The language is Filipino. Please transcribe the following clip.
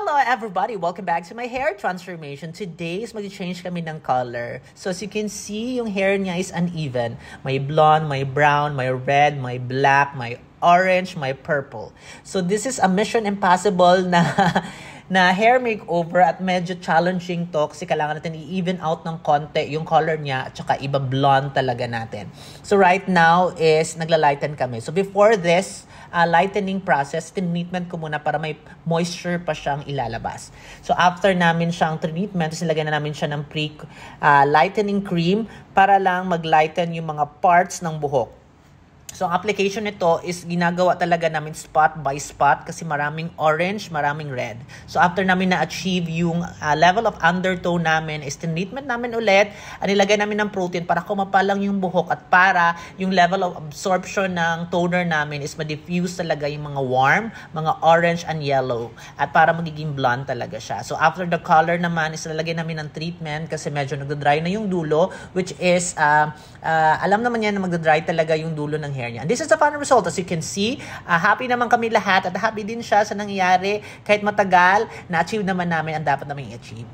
Hello everybody! Welcome back to my hair transformation. Today is mag-change kami ng color. So as you can see, yung hair niya is uneven. May blonde, may brown, may red, may black, may orange, may purple. So this is a mission impossible na hair makeover at medyo challenging to kasi kailangan natin i-even out ng konti yung color niya at saka iba blonde talaga natin. So right now is nagla-lighten kami. So before this lightening process, tinreatment ko muna para may moisture pa siyang ilalabas. So after namin siyang treatment, nilagyan na namin siya ng lightening cream para lang mag-lighten yung mga parts ng buhok. So, ang application nito is ginagawa talaga namin spot by spot kasi maraming orange, maraming red. So, after namin na-achieve yung level of undertone namin, is tinreatment namin ulit, nilagay namin ng protein para kumapalang yung buhok at para yung level of absorption ng toner namin is ma-diffuse talaga yung mga warm, mga orange and yellow at para magiging blonde talaga siya. So, after the color naman is nilagay namin ng treatment kasi medyo nagda-dry na yung dulo, which is, alam naman yan na magda-dry talaga yung dulo ng hair niya. And this is the final result. As you can see, happy naman kami lahat at happy din siya sa nangyayari. Kahit matagal, na-achieve naman namin ang dapat namin i-achieve.